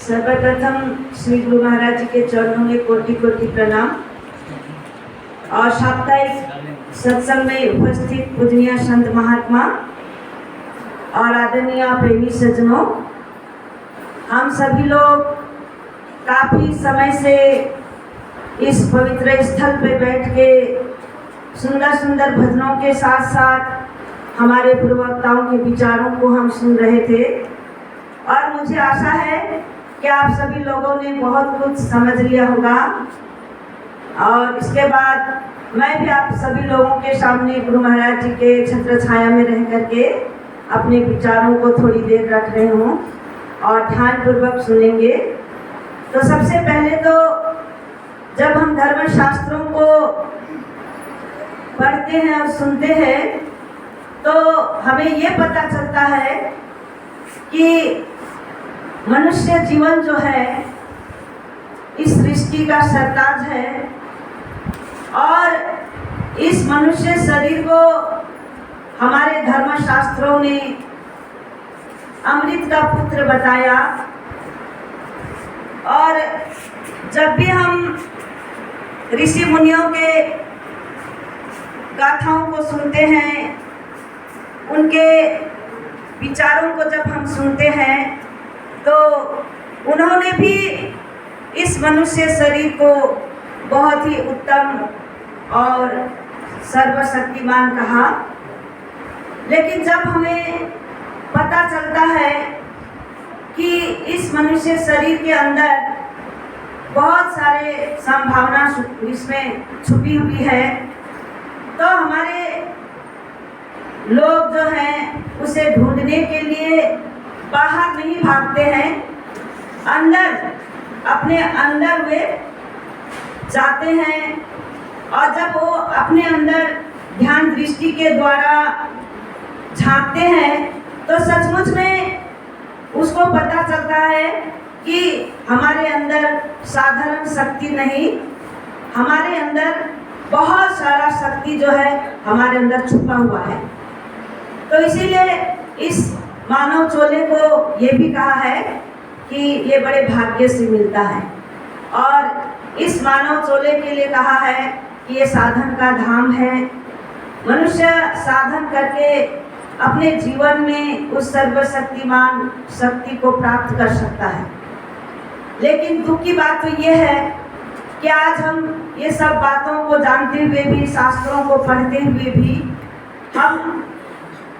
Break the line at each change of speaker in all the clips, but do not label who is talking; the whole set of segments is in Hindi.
सर्वप्रथम श्री गुरु महाराज जी के चरणों में कोटि कोटि प्रणाम। और साप्ताहिक सत्संग में उपस्थित पूजनीय संत महात्मा और आदरणीय प्रेमी सज्जनों, हम सभी लोग काफ़ी समय से इस पवित्र स्थल पर बैठ के सुंदर सुंदर भजनों के साथ साथ हमारे पूर्ववक्ताओं के विचारों को हम सुन रहे थे। और मुझे आशा है कि आप सभी लोगों ने बहुत कुछ समझ लिया होगा। और इसके बाद मैं भी आप सभी लोगों के सामने गुरु महाराज जी के छत्र छाया में रह करके अपने विचारों को थोड़ी देर रख रहे हूँ और ध्यानपूर्वक सुनेंगे। तो सबसे पहले तो जब हम धर्म शास्त्रों को पढ़ते हैं और सुनते हैं तो हमें ये पता चलता है कि मनुष्य जीवन जो है इस सृष्टि का सरताज है और इस मनुष्य शरीर को हमारे धर्मशास्त्रों ने अमृत का पुत्र बताया। और जब भी हम ऋषि मुनियों के गाथाओं को सुनते हैं, उनके विचारों को जब हम सुनते हैं तो उन्होंने भी इस मनुष्य शरीर को बहुत ही उत्तम और सर्वशक्तिमान कहा। लेकिन जब हमें पता चलता है कि इस मनुष्य शरीर के अंदर बहुत सारे संभावना इसमें छुपी हुई है, तो हमारे लोग जो हैं उसे ढूंढने के लिए बाहर नहीं भागते हैं, अंदर अपने अंदर वे जाते हैं। और जब वो अपने अंदर ध्यान दृष्टि के द्वारा झांकते हैं तो सचमुच में उसको पता चलता है कि हमारे अंदर साधारण शक्ति नहीं, हमारे अंदर बहुत सारा शक्ति जो है हमारे अंदर छुपा हुआ है। तो इसीलिए इस मानव चोले को ये भी कहा है कि ये बड़े भाग्य से मिलता है। और इस मानव चोले के लिए कहा है कि ये साधन का धाम है। मनुष्य साधन करके अपने जीवन में उस सर्वशक्तिमान शक्ति को प्राप्त कर सकता है। लेकिन दुख की बात तो ये है कि आज हम ये सब बातों को जानते हुए भी, शास्त्रों को पढ़ते हुए भी हम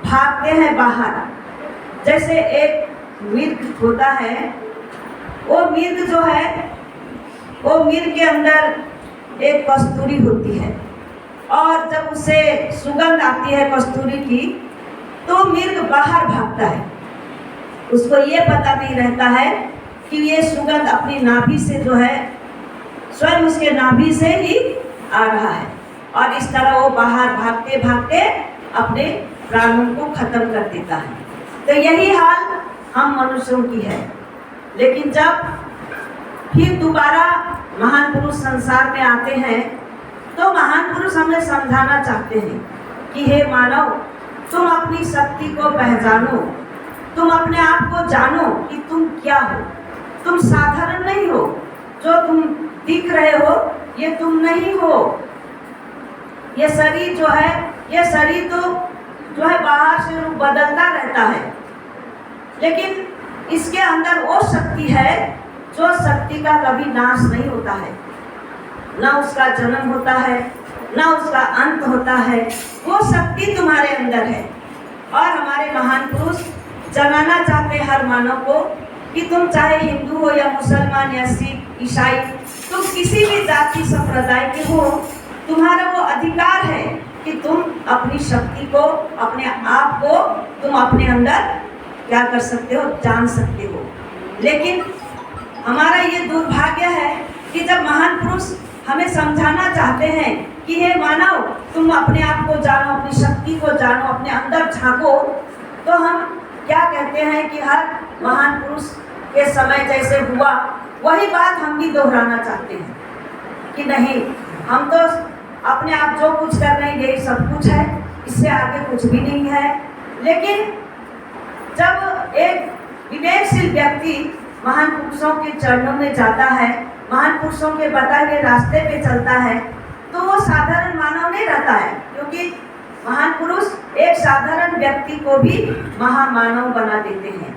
भागते हैं बाहर। जैसे एक मिर्ग होता है, वो मिर्ग जो है वो मिर्ग के अंदर एक कस्तूरी होती है और जब उसे सुगंध आती है कस्तूरी की तो मिर्ग बाहर भागता है। उसको ये पता नहीं रहता है कि ये सुगंध अपनी नाभि से जो है स्वयं उसके नाभि से ही आ रहा है। और इस तरह वो बाहर भागते भागते अपने प्राणों को खत्म कर देता है। तो यही हाल हम मनुष्यों की है। लेकिन जब फिर दोबारा महान पुरुष संसार में आते हैं तो महान पुरुष हमें समझाना चाहते हैं कि हे मानव, तुम अपनी शक्ति को पहचानो, तुम अपने आप को जानो कि तुम क्या हो। तुम साधारण नहीं हो, जो तुम दिख रहे हो ये तुम नहीं हो। ये शरीर जो है, ये शरीर तो जो है बाहर से रूप बदलता रहता है, लेकिन इसके अंदर वो शक्ति है जो शक्ति का कभी नाश नहीं होता है, ना उसका जन्म होता है ना उसका अंत होता है। वो शक्ति तुम्हारे अंदर है। और हमारे महान पुरुष जगाना चाहते हैं हर मानव को कि तुम चाहे हिंदू हो या मुसलमान या सिख ईसाई, तुम किसी भी जाति संप्रदाय के हो, तुम्हारा वो अधिकार है कि तुम अपनी शक्ति को, अपने आप को तुम अपने अंदर क्या कर सकते हो, जान सकते हो। लेकिन हमारा ये दुर्भाग्य है कि जब महान पुरुष हमें समझाना चाहते हैं कि हे मानव, तुम अपने आप को जानो, अपनी शक्ति को जानो, अपने अंदर झांको, तो हम क्या कहते हैं कि हर महान पुरुष के समय जैसे हुआ वही बात हम भी दोहराना चाहते हैं कि नहीं, हम तो अपने आप जो कुछ कर रहे हैं यही सब कुछ है, इससे आगे कुछ भी नहीं है। लेकिन एक विवेकशील व्यक्ति महान पुरुषों के चरणों में जाता है, महान पुरुषों के बताए हुए रास्ते पे चलता है, तो वो साधारण मानव नहीं रहता है, क्योंकि महान पुरुष एक साधारण व्यक्ति को भी महामानव बना देते हैं,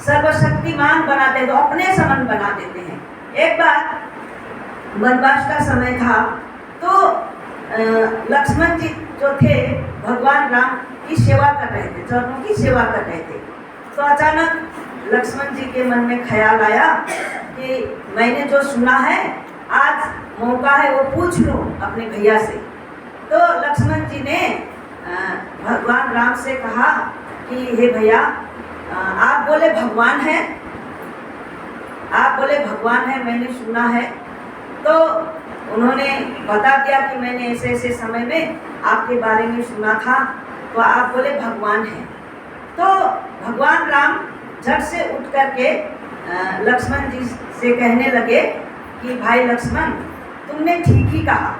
सर्वशक्तिमान बना देते, तो अपने समान बना देते हैं। एक बार वनवास का समय था, तो लक्ष्मण जी जो थे भगवान राम की सेवा कर रहे थे, चरणों की सेवा कर रहे थे। तो अचानक लक्ष्मण जी के मन में ख्याल आया कि मैंने जो सुना है, आज मौका है वो पूछ लूं अपने भैया से। तो लक्ष्मण जी ने भगवान राम से कहा कि हे भैया, आप बोले भगवान है, आप बोले भगवान है, मैंने सुना है। तो उन्होंने बता दिया कि मैंने ऐसे ऐसे समय में आपके बारे में सुना था, तो आप बोले भगवान है। तो भगवान राम झट से उठ करके लक्ष्मण जी से कहने लगे कि भाई लक्ष्मण, तुमने ठीक ही कहा,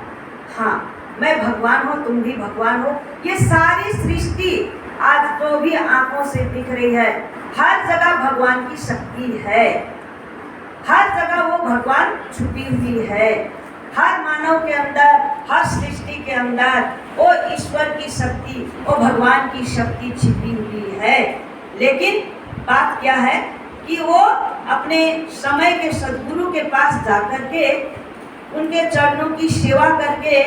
हाँ मैं भगवान हूँ, तुम भी भगवान हो। ये सारी सृष्टि आज जो भी आंखों से दिख रही है, हर जगह भगवान की शक्ति है, हर जगह वो भगवान छुपी हुई है। हर मानव के अंदर, हर सृष्टि के अंदर वो ईश्वर की शक्ति, वो भगवान की शक्ति छिपी हुई है। लेकिन बात क्या है कि वो अपने समय के सद्गुरु के पास जाकर के, उनके चरणों की सेवा करके,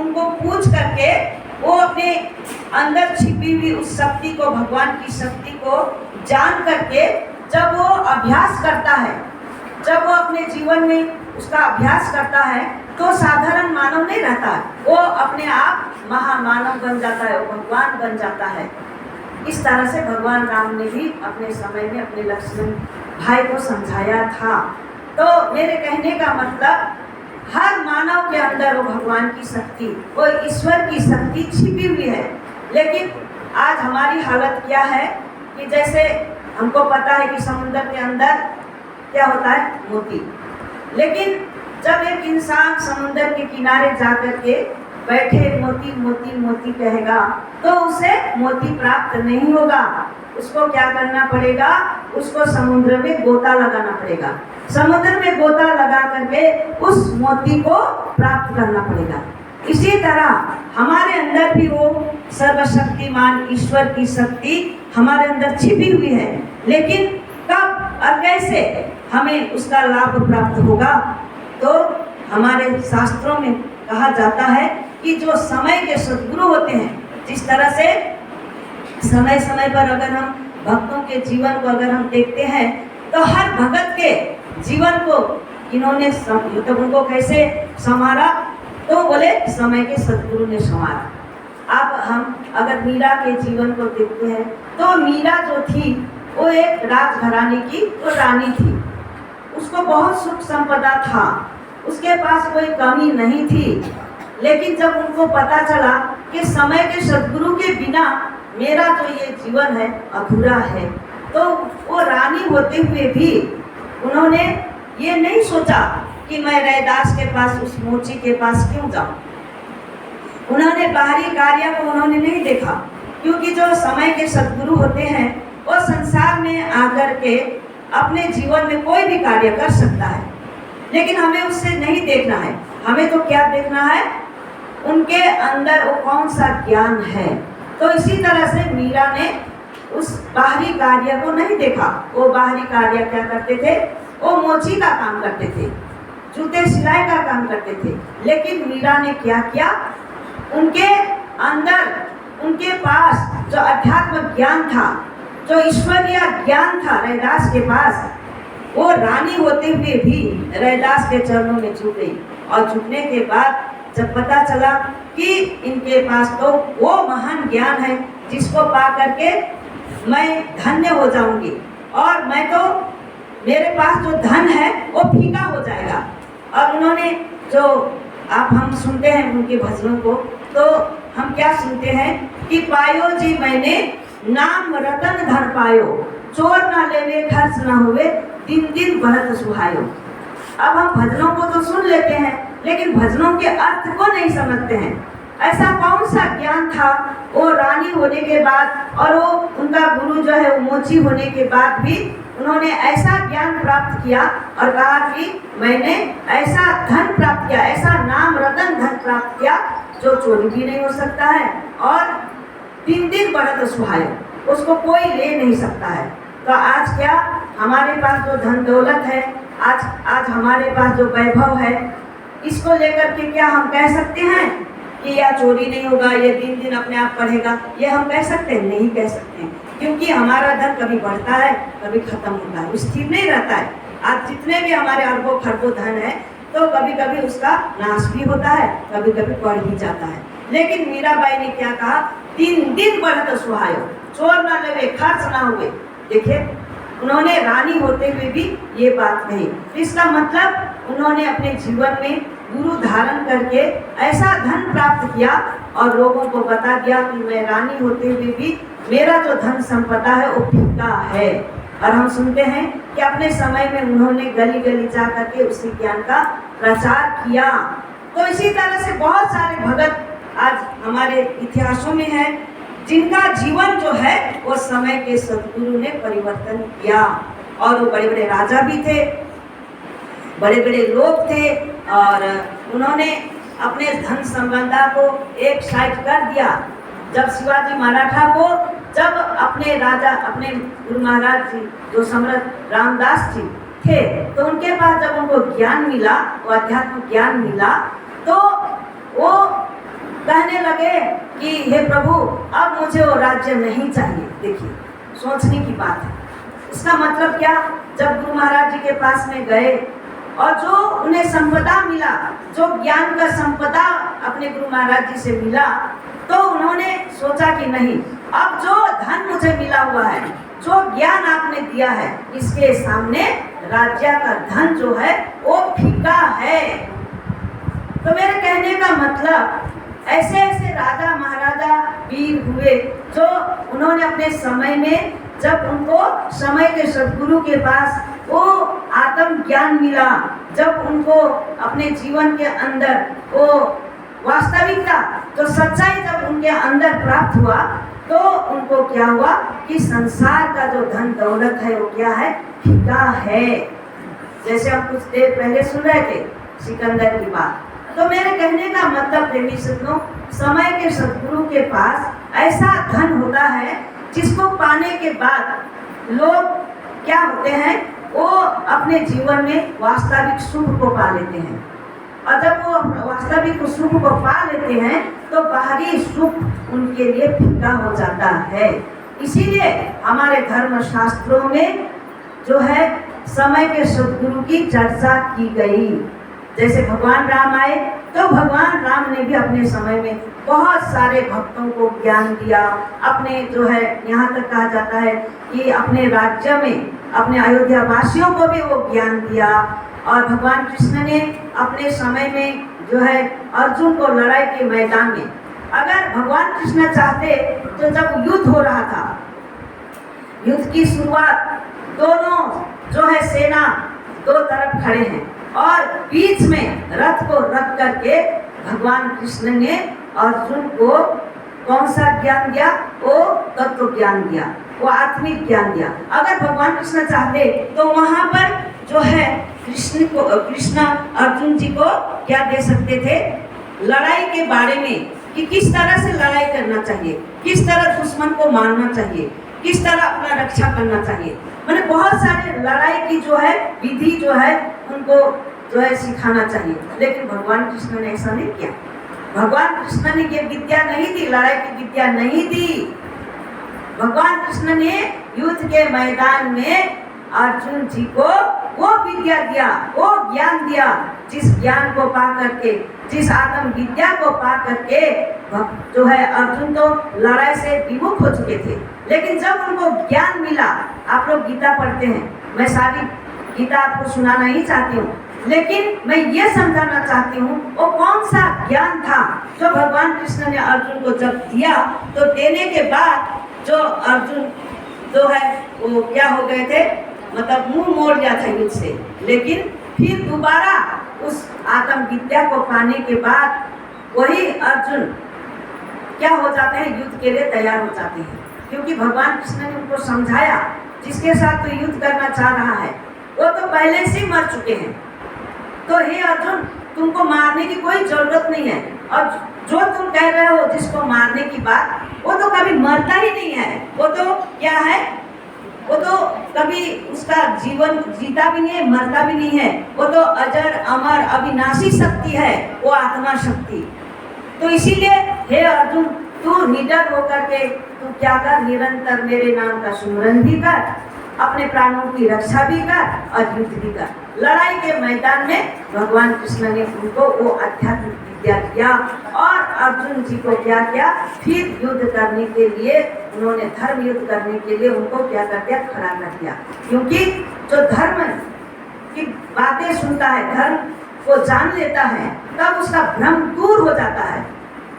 उनको पूछ करके, वो अपने अंदर छिपी हुई उस शक्ति को, भगवान की शक्ति को जान करके जब वो अभ्यास करता है, जब वो अपने जीवन में उसका अभ्यास करता है, तो साधारण मानव नहीं रहता, वो अपने आप महामानव बन जाता है, वो भगवान बन जाता है। इस तरह से भगवान राम ने भी अपने समय में अपने लक्ष्मण भाई को समझाया था। तो मेरे कहने का मतलब, हर मानव के अंदर वो भगवान की शक्ति, वो ईश्वर की शक्ति छिपी हुई है। लेकिन आज हमारी हालत क्या है कि जैसे हमको पता है कि समुद्र के अंदर क्या होता है, मोती। लेकिन जब एक इंसान समुद्र के किनारे जाकर के बैठे मोती मोती मोती कहेगा, तो उसे मोती प्राप्त नहीं होगा। उसको क्या करना पड़ेगा, उसको समुद्र में गोता लगाना पड़ेगा, समुद्र में गोता लगा करके उस मोती को प्राप्त करना पड़ेगा। इसी तरह हमारे अंदर भी वो सर्वशक्तिमान ईश्वर की शक्ति हमारे अंदर छिपी हुई है, लेकिन कब और कैसे हमें उसका लाभ प्राप्त होगा। तो हमारे शास्त्रों में कहा जाता है कि जो समय के सद्गुरु होते हैं, जिस तरह से समय समय पर अगर हम भक्तों के जीवन को अगर हम देखते हैं, तो हर भगत के जीवन को इन्होंने मतलब उनको कैसे संवारा, तो बोले समय के सद्गुरु ने संवारा। अब हम अगर मीरा के जीवन को देखते हैं, तो मीरा जो थी वो एक राजघराने की तो रानी थी, उसको बहुत सुख संपदा था, उसके पास कोई कमी नहीं थी। लेकिन जब उनको पता चला कि समय के सद्गुरु के बिना मेरा जो ये जीवन है अधूरा है, तो वो रानी होते हुए भी उन्होंने ये नहीं सोचा कि मैं रैदास के पास, उस मोची के पास क्यों जाऊं। उन्होंने बाहरी कार्य को उन्होंने नहीं देखा, क्योंकि जो समय के सद्गुरु होते हैं वो संसार में आकर के अपने जीवन में कोई भी कार्य कर सकता है, लेकिन हमें उससे नहीं देखना है। हमें तो क्या देखना है, उनके अंदर वो कौन सा ज्ञान है। तो इसी तरह से मीरा ने उस बाहरी कार्य को नहीं देखा। वो बाहरी कार्य क्या करते थे, वो मोची का काम करते थे, जूते सिलाई का काम करते थे। लेकिन मीरा ने क्या किया, उनके अंदर, उनके पास जो अध्यात्म ज्ञान था, जो ईश्वरीय ज्ञान था रैदास के पास, वो रानी होते हुए भी रैदास के चरणों में झुक गई। और झुकने के बाद जब पता चला कि इनके पास तो वो महान ज्ञान है जिसको पा करके मैं धन्य हो जाऊंगी, और मैं तो, मेरे पास जो धन है वो फीका हो जाएगा। और उन्होंने जो हम सुनते हैं उनके भजनों को, तो हम क्या सुनते हैं कि पायो जी मैंने नाम रतन धन पायो, चोर ना लेवे खर्च ना हुए, दिन दिन बढ़त सुहायो। अब हम भजनों को तो सुन लेते हैं, लेकिन भजनों के अर्थ को नहीं समझते हैं। ऐसा कौन सा ज्ञान था वो रानी होने के बाद और वो उनका गुरु जो है वो मोची होने के बाद भी उन्होंने ऐसा ज्ञान प्राप्त किया और कहा कि मैंने ऐसा धन प्राप्त किया, ऐसा नाम रतन धन प्राप्त किया जो चोरी भी नहीं हो सकता है और दिन दिन बढ़त सुहाय, उसको कोई ले नहीं सकता है। तो आज क्या हमारे पास जो धन दौलत है, आज हमारे पास जो वैभव है, इसको लेकर के क्या हम कह सकते हैं कि यह चोरी नहीं होगा, ये दिन दिन अपने आप बढ़ेगा? ये हम कह सकते हैं? नहीं कह सकते हैं, क्योंकि हमारा धन कभी बढ़ता है कभी खत्म होता है, स्थिर नहीं रहता है। आज जितने भी हमारे अरबों खरबों धन है तो कभी कभी उसका नाश भी होता है, कभी कभी बढ़ भी जाता है। लेकिन मीराबाई ने क्या कहा, दिन दिन बढ़त सुहायो, चोर न लगे खर्च ना हुए। देखिए उन्होंने रानी होते हुए भी ये बात कही। इसका मतलब उन्होंने अपने जीवन में गुरु धारण करके ऐसा धन प्राप्त किया और लोगों को बता दिया कि मैं रानी होते हुए भी मेरा जो धन संपदा है वो फीका है। और हम सुनते हैं कि अपने समय में उन्होंने गली गली जा करके उसी ज्ञान का प्रचार किया। तो इसी तरह से बहुत सारे भगत आज हमारे इतिहासों में है जिनका जीवन जो है वो समय के सद्गुरु ने परिवर्तन किया। और वो बड़े बड़े राजा भी थे, बड़े बड़े लोग थे और उन्होंने अपने धन संबंधा को एक साइड कर दिया। जब शिवाजी मराठा को जब अपने राजा अपने गुरु महाराज जी जो सम्राट रामदास जी थे तो उनके पास जब उनको ज्ञान मिला, वो अध्यात्म ज्ञान मिला, तो वो कहने लगे कि हे प्रभु अब मुझे वो राज्य नहीं चाहिए। देखिए सोचने की बात है। इसका मतलब क्या, जब गुरु महाराज जी के पास में गए और जो उन्हें संपदा मिला, जो ज्ञान का संपदा अपने गुरु महाराज जी से मिला, तो उन्होंने सोचा कि नहीं, अब जो धन मुझे मिला हुआ है, जो ज्ञान आपने दिया है, इसके सामने राज्य का धन जो है वो फीका है। तो मेरे कहने का मतलब ऐसे ऐसे राजा महाराजा वीर हुए जो उन्होंने अपने समय में, जब उनको समय के सद्गुरु के पास वो आत्म ज्ञान मिला, जब उनको अपने जीवन के अंदर वो वास्तविकता तो सच्चाई जब उनके अंदर प्राप्त हुआ, तो उनको क्या हुआ कि संसार का जो धन दौलत है वो क्या है, फीका है। जैसे हम कुछ देर पहले सुन रहे थे सिकंदर की बात। तो मेरे कहने का मतलब प्रेमी सज्जनों, समय के सद्गुरु के पास ऐसा धन होता है जिसको पाने के बाद लोग क्या होते हैं, वो अपने जीवन में वास्तविक सुख को पा लेते हैं। और जब वो वास्तविक सुख को पा लेते हैं तो बाहरी सुख उनके लिए फीका हो जाता है। इसीलिए हमारे धर्म शास्त्रों में जो है समय के सद्गुरु की चर्चा की गई। जैसे भगवान राम आए तो भगवान राम ने भी अपने समय में बहुत सारे भक्तों को ज्ञान दिया। अपने जो है यहाँ तक कहा जाता है कि अपने राज्य में अपने अयोध्या वासियों को भी वो ज्ञान दिया। और भगवान कृष्ण ने अपने समय में जो है अर्जुन को लड़ाई के मैदान में, अगर भगवान कृष्ण चाहते तो जब युद्ध हो रहा था, युद्ध की शुरुआत, दोनों जो है सेना दो तरफ खड़े हैं और बीच में रथ को रख करके भगवान कृष्ण ने अर्जुन को कौन सा ज्ञान दिया, वो तत्व ज्ञान दिया, वो आत्मिक ज्ञान दिया। अगर भगवान कृष्ण चाहते तो वहां पर जो है कृष्ण अर्जुन जी को क्या दे सकते थे, लड़ाई के बारे में कि किस तरह से लड़ाई करना चाहिए, किस तरह दुश्मन को मारना चाहिए, किस तरह अपना रक्षा करना चाहिए। मैंने बहुत सारे लड़ाई की जो है विधि जो है उनको जो है सिखाना चाहिए। लेकिन भगवान कृष्ण ने ऐसा नहीं किया। भगवान कृष्ण ने ये विद्या नहीं दी, लड़ाई की विद्या नहीं दी। भगवान कृष्ण ने युद्ध के मैदान में अर्जुन जी को वो विद्या दिया, वो ज्ञान दिया, जिस ज्ञान को पा करके, जिस आत्म विद्या को पा करके जो है अर्जुन तो लड़ाई से विमुख हो चुके थे। लेकिन जब उनको ज्ञान मिला, आप लोग गीता पढ़ते हैं, मैं सारी गीता आपको सुनाना ही चाहती हूँ, लेकिन मैं ये समझाना चाहती हूँ वो कौन सा ज्ञान था जो भगवान कृष्ण ने अर्जुन को जब दिया, तो देने के बाद जो अर्जुन जो है वो क्या हो गए थे, मतलब मुंह मोड़ गया था युद्ध से। लेकिन फिर दोबारा उस आत्म विद्या को पाने के बाद वही अर्जुन क्या हो जाते हैं, युद्ध के लिए तैयार हो जाते हैं, क्योंकि भगवान कृष्ण ने उनको समझाया जिसके साथ तो युद्ध करना चाह रहा है वो तो पहले से मर चुके हैं। तो हे अर्जुन, तुमको मारने की कोई जरूरत नहीं है, और जो तुम कह रहे हो जिसको मारने की बात, वो तो कभी मरता ही नहीं है। वो तो क्या है, वो तो कभी उसका जीवन जीता भी नहीं है, मरता भी नहीं है। वो तो अजर अमर अविनाशी शक्ति है, वो आत्मा शक्ति। तो इसीलिए हे अर्जुन, तू निडर होकर के तू क्या कर, निरंतर मेरे नाम का सुमिरन भी कर, अपने प्राणों की रक्षा भी कर और युद्ध भी कर। लड़ाई के मैदान में भगवान कृष्ण ने उनको वो आध्यात्मिक विद्या दिया, और अर्जुन जी को क्या किया, फिर युद्ध करने के लिए उन्होंने धर्म युद्ध करने के लिए उनको क्या कर दिया, खड़ा कर दिया। क्योंकि जो धर्म की बातें सुनता है, धर्म को जान लेता है, तब उसका भ्रम दूर हो जाता है।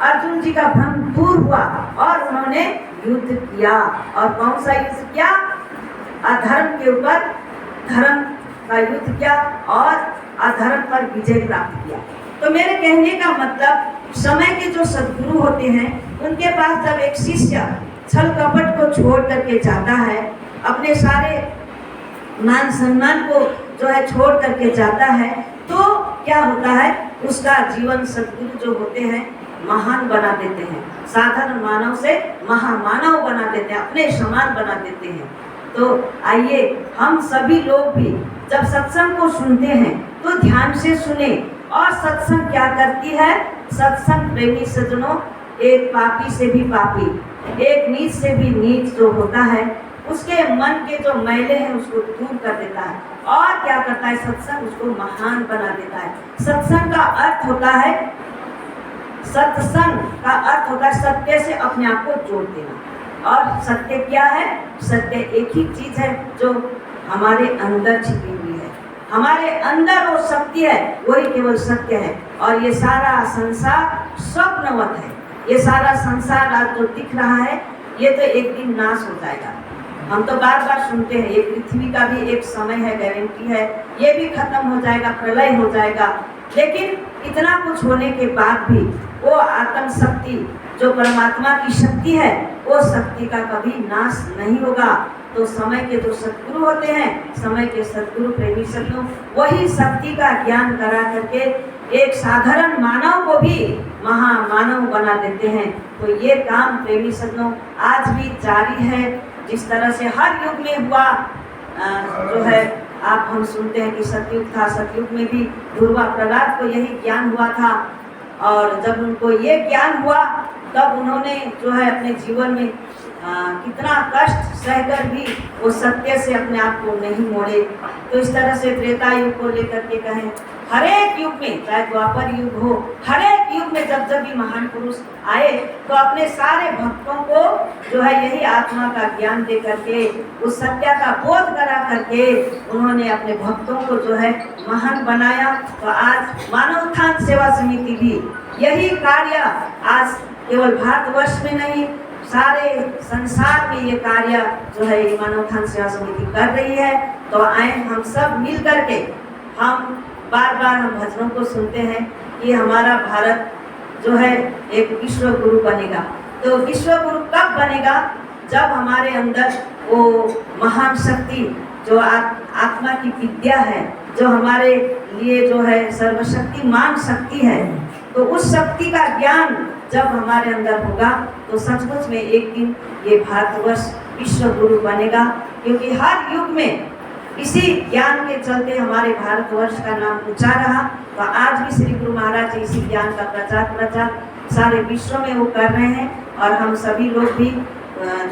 अर्जुन जी का भ्रम दूर हुआ और उन्होंने युद्ध किया। और कौन सा युद्ध किया, अधर्म के ऊपर धर्म का युद्ध किया और अधर्म पर विजय प्राप्त किया। तो मेरे कहने का मतलब, समय के जो सद्गुरु होते हैं उनके पास जब एक शिष्य छल कपट को छोड़ करके जाता है, अपने सारे मान सम्मान को जो है छोड़ करके जाता है, तो क्या होता है, उसका जीवन सद्गुरु जो होते हैं महान बना देते हैं, साधारण मानव से महामानव बना देते हैं, अपने समान बना देते हैं। तो आइए हम सभी लोग भी जब सत्संग को सुनते हैं तो ध्यान से सुने। और सत्संग क्या करती है, सत्संग प्रेमी सज्जनों, एक पापी से भी पापी, एक नीच से भी नीच जो होता है, उसके मन के जो मैले हैं उसको दूर कर देता है। और क्या करता है, सत्संग उसको महान बना देता है। सत्संग का अर्थ होता है, सत्संग का अर्थ होता है सत्य से अपने आप को जोड़ देना। और सत्य क्या है, सत्य एक ही चीज है जो हमारे अंदर छिपी हुई है, हमारे अंदर वो शक्ति है, वही केवल सत्य है। और ये सारा संसार स्वप्नवत है, ये सारा संसार आज जो दिख रहा है ये तो एक दिन नाश हो जाएगा। हम तो बार बार सुनते हैं ये पृथ्वी का भी एक समय है, गारंटी है, ये भी खत्म हो जाएगा, प्रलय हो जाएगा। लेकिन इतना कुछ होने के बाद भी वो आत्म शक्ति जो परमात्मा की शक्ति है, वो शक्ति का कभी नाश नहीं होगा। तो समय के जो सद्गुरु होते हैं, समय के सद्गुरु प्रेमी सज्जनों, वही शक्ति का ज्ञान करा करके एक साधारण मानव को भी महामानव बना देते हैं। तो ये काम प्रेमी सज्जनों आज भी जारी है। जिस तरह से हर युग में हुआ जो है, आप हम सुनते हैं कि सतयुग था, सतयुग में भी ध्रुवा प्रहलाद को यही ज्ञान हुआ था। और जब उनको ये ज्ञान हुआ तब उन्होंने जो है अपने जीवन में कितना कष्ट सहकर भी वो सत्य से अपने आप को नहीं मोड़े। तो इस तरह से त्रेता युग को लेकर के कहें, हर एक युग में, चाहे द्वापर युग हो, हर एक युग में जब जब भी महान पुरुष आए तो अपने सारे भक्तों को जो है यही आत्मा का ज्ञान दे करके, उस सत्य का बोध करा करके उन्होंने अपने भक्तों को जो है महान बनाया। तो आज मानव उत्थान सेवा समिति भी यही कार्य आज केवल भारतवर्ष में नहीं, सारे संसार में ये कार्य जो है ये मानव उत्थान सेवा समिति कर रही है। तो आए हम सब मिल करके, हम बार बार हम भजनों को सुनते हैं कि हमारा भारत जो है एक विश्व गुरु बनेगा। तो विश्व गुरु कब बनेगा, जब हमारे अंदर वो महान शक्ति जो आत्मा की विद्या है, जो हमारे लिए जो है सर्वशक्तिमान शक्ति है, तो उस शक्ति का ज्ञान जब हमारे अंदर होगा तो सचमुच में एक दिन ये भारतवर्ष विश्व गुरु बनेगा। क्योंकि हर युग में इसी ज्ञान के चलते हमारे भारतवर्ष का नाम ऊंचा रहा। तो आज भी श्री गुरु महाराज जी इसी ज्ञान का प्रचार सारे विश्व में वो कर रहे हैं। और हम सभी लोग भी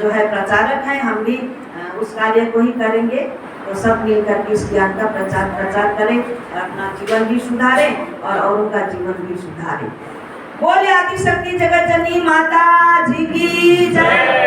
जो है प्रचारक हैं, हम भी उस कार्य को ही करेंगे। तो सब मिलकर के इस ज्ञान का प्रचार करें और अपना जीवन भी सुधारें और औरों का जीवन भी सुधारें। बोले आदिशक्ति जगत जननी माता जी की जय।